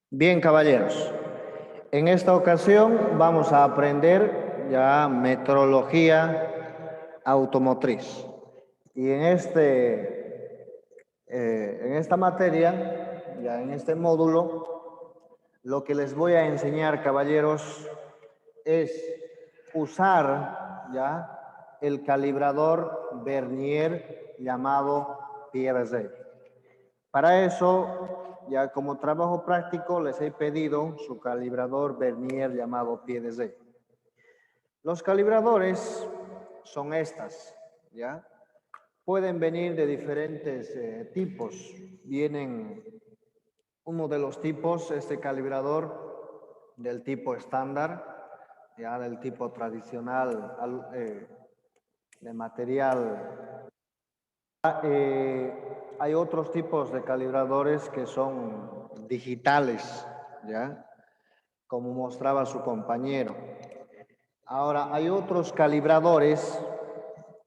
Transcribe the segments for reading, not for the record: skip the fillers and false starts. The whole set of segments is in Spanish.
Bien, caballeros, en esta ocasión vamos a aprender ya metrología automotriz. Y en esta materia, ya en este módulo, lo que les voy a enseñar, caballeros, es usar ya el calibrador Vernier llamado Piaget. Para eso, ya como trabajo práctico, les he pedido su calibrador Vernier llamado Piaget. Los calibradores son estas, ¿ya? Pueden venir de diferentes tipos. Vienen uno de los tipos, este calibrador del tipo estándar, ya del tipo tradicional, de material. Hay otros tipos de calibradores que son digitales, ¿ya? Como mostraba su compañero. Ahora, hay otros calibradores,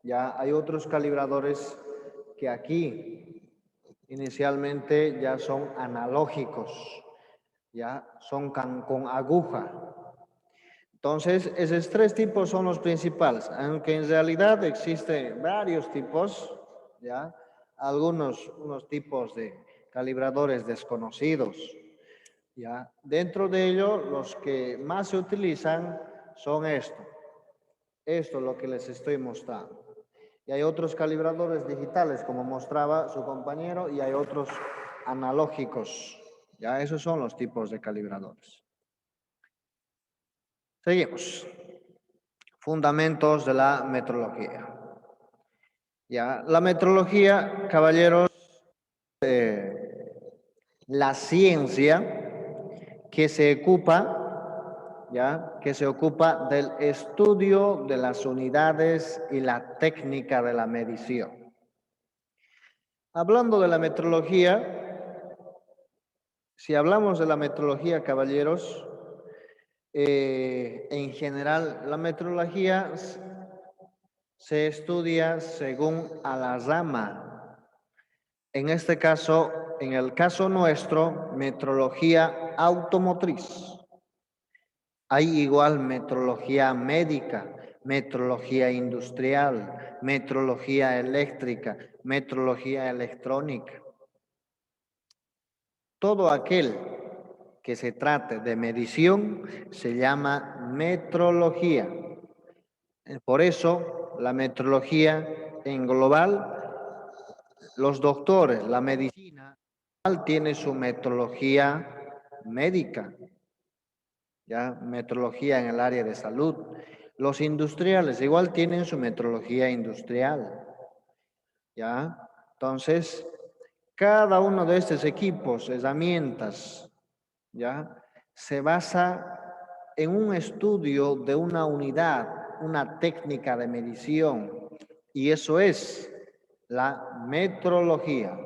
ya hay otros calibradores que aquí inicialmente ya son analógicos, ya son con aguja. Entonces, esos tres tipos son los principales, aunque en realidad existen varios tipos, ya unos tipos de calibradores desconocidos. ¿Ya? Dentro de ellos, los que más se utilizan son esto es lo que les estoy mostrando. Y hay otros calibradores digitales, como mostraba su compañero, y hay otros analógicos. Ya, esos son los tipos de calibradores. Seguimos. Fundamentos de la metrología. Ya, la metrología, caballeros, la ciencia que se ocupa, ¿ya? Que se ocupa del estudio de las unidades y la técnica de la medición. Hablando de la metrología, si hablamos de la metrología, caballeros, en general, la metrología se estudia según a la rama. En este caso, en el caso nuestro, metrología automotriz. Hay igual metrología médica, metrología industrial, metrología eléctrica, metrología electrónica. Todo aquel que se trate de medición se llama metrología. Por eso, la metrología en global, los doctores, la medicina, tiene su metrología médica, ya metrología en el área de salud. Los industriales igual tienen su metrología industrial, ya. Entonces, cada uno de estos equipos, herramientas, ya, se basa en un estudio de una unidad, una técnica de medición, y eso es la metrología.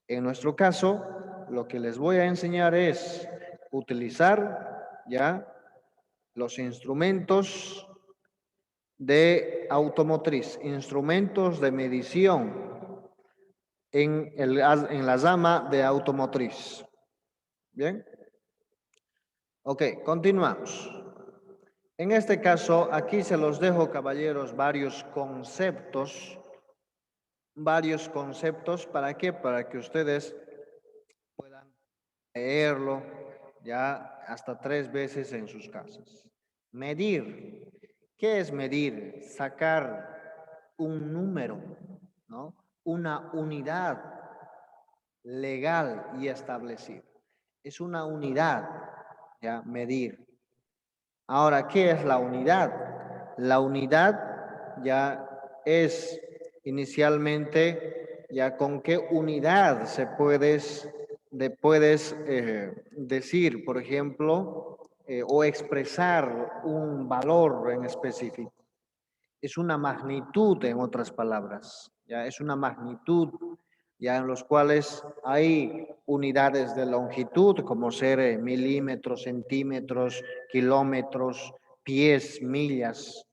En nuestro caso, lo que les voy a enseñar es utilizar ya los instrumentos de automotriz, instrumentos de medición en la rama de automotriz. ¿Bien? Ok, continuamos. En este caso, aquí se los dejo, caballeros, varios conceptos, ¿para qué? Para que ustedes puedan leerlo ya hasta 3 veces en sus casas. Medir. ¿Qué es medir? Sacar un número, ¿no? Una unidad legal y establecida. Es una unidad, ya, medir. Ahora, ¿qué es la unidad? La unidad ya es inicialmente, ya con qué unidad puedes decir, por ejemplo, o expresar un valor en específico. Es una magnitud, en otras palabras, ya es una magnitud, ya en los cuales hay unidades de longitud, como ser milímetros, centímetros, kilómetros, pies, millas.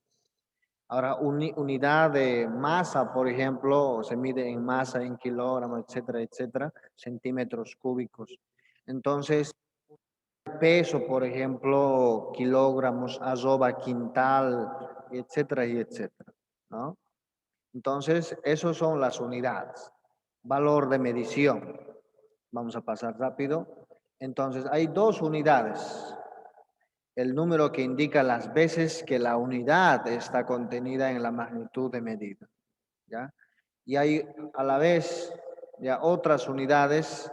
Ahora, unidad de masa, por ejemplo, se mide en masa, en kilogramos, etcétera, etcétera, centímetros cúbicos. Entonces, peso, por ejemplo, kilogramos, arroba, quintal, etcétera y etcétera, ¿no? Entonces, esos son las unidades. Valor de medición. Vamos a pasar rápido. Entonces, hay dos unidades. El número que indica las veces que la unidad está contenida en la magnitud de medida, ¿ya? Y hay a la vez ya otras unidades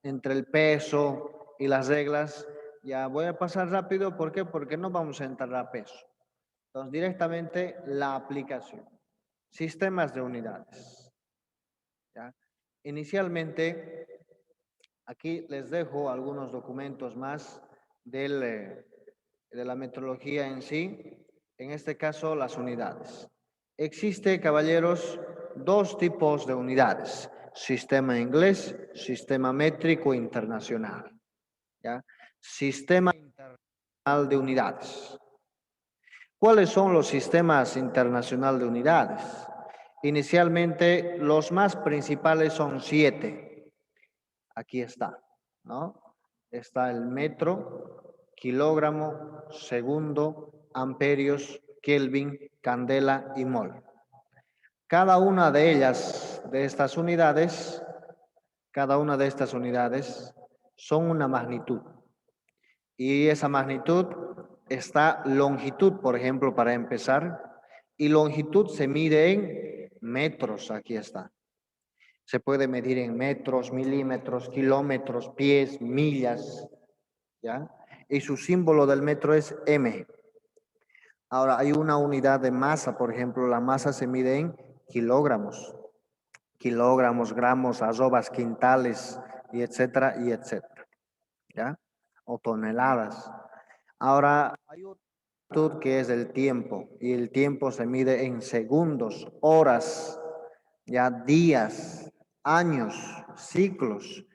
entre el peso y las reglas. Ya voy a pasar rápido, ¿por qué? Porque no vamos a entrar a peso. Entonces, directamente la aplicación. Sistemas de unidades, ¿ya? Inicialmente, aquí les dejo algunos documentos más de la metodología en sí, en este caso las unidades. Existe, caballeros, dos tipos de unidades, sistema inglés, sistema métrico internacional, ¿ya? Sistema internacional de unidades. ¿Cuáles son los sistemas internacionales de unidades? Inicialmente, los más principales son 7. Aquí está, ¿no? Está el metro, kilogramo, segundo, amperios, Kelvin, candela y mol. Cada una de ellas, de estas unidades, cada una de estas unidades son una magnitud. Y esa magnitud está longitud, por ejemplo, para empezar, y longitud se mide en metros, aquí está. Se puede medir en metros, milímetros, kilómetros, pies, millas, ¿ya? Y su símbolo del metro es M. Ahora, hay una unidad de masa, por ejemplo, la masa se mide en kilogramos, kilogramos, gramos, arrobas, quintales, y etcétera, ¿ya? O toneladas. Ahora, hay otra magnitud que es el tiempo, y el tiempo se mide en segundos, horas, ya días, años, ciclos.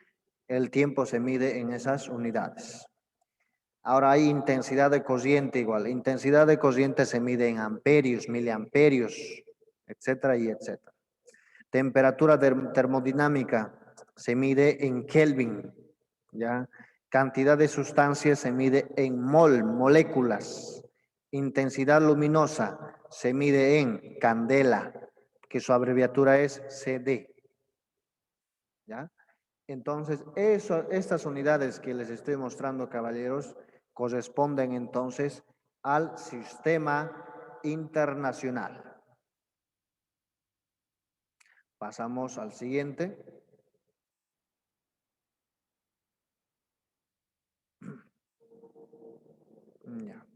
El tiempo se mide en esas unidades. Ahora hay intensidad de corriente igual. Intensidad de corriente se mide en amperios, miliamperios, etcétera y etcétera. Temperatura termodinámica se mide en Kelvin, ¿ya? Cantidad de sustancias se mide en mol, moléculas. Intensidad luminosa se mide en candela, que su abreviatura es CD, ¿ya? Entonces, estas unidades que les estoy mostrando, caballeros, corresponden entonces al sistema internacional. Pasamos al siguiente. Ya.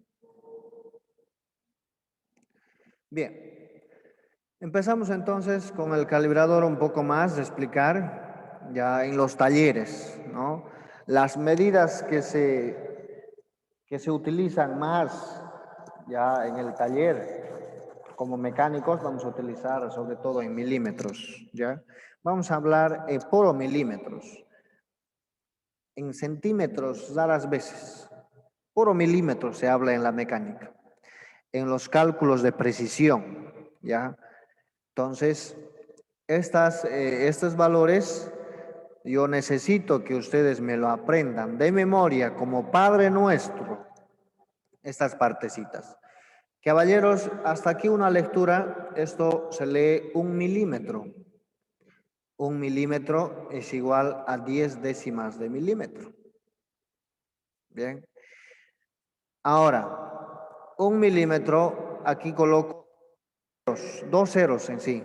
Bien, empezamos entonces con el calibrador un poco más de explicar ya en los talleres, ¿no? Las medidas que se utilizan más ya en el taller como mecánicos vamos a utilizar sobre todo en milímetros, ¿ya? Vamos a hablar por milímetros, en centímetros raras veces, por milímetros se habla en la mecánica, en los cálculos de precisión, ¿ya? Entonces, estos valores yo necesito que ustedes me lo aprendan de memoria como Padre Nuestro, estas partecitas. Caballeros, hasta aquí una lectura, esto se lee 1 milímetro. 1 milímetro es igual a 10 décimas de milímetro. Bien. Ahora, 1 milímetro, aquí coloco dos ceros en sí.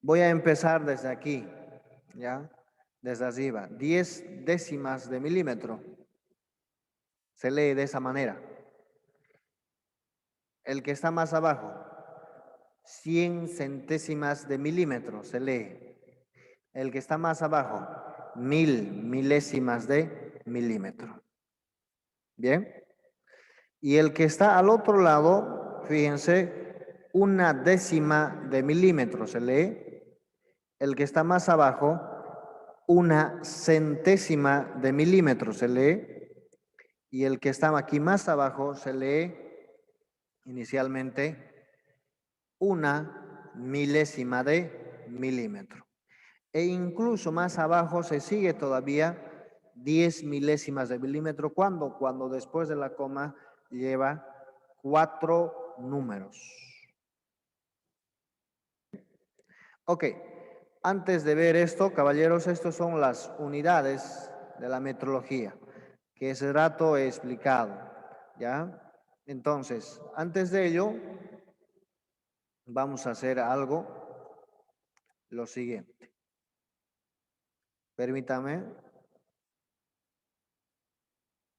Voy a empezar desde aquí, ¿ya? Desde arriba. 10 décimas de milímetro. Se lee de esa manera. El que está más abajo, 100 centésimas de milímetro, se lee. El que está más abajo, 1000 milésimas de milímetro. Bien. Y el que está al otro lado, fíjense, 1 décima de milímetro se lee. El que está más abajo, 1 centésima de milímetro se lee. Y el que está aquí más abajo se lee inicialmente 1 milésima de milímetro. E incluso más abajo se sigue todavía 10 milésimas de milímetro. ¿Cuándo? Cuando después de la coma lleva 4 números. Ok, antes de ver esto, caballeros, estas son las unidades de la metrología que ese rato he explicado, ¿ya? Entonces, antes de ello, vamos a hacer algo, lo siguiente. Permítame.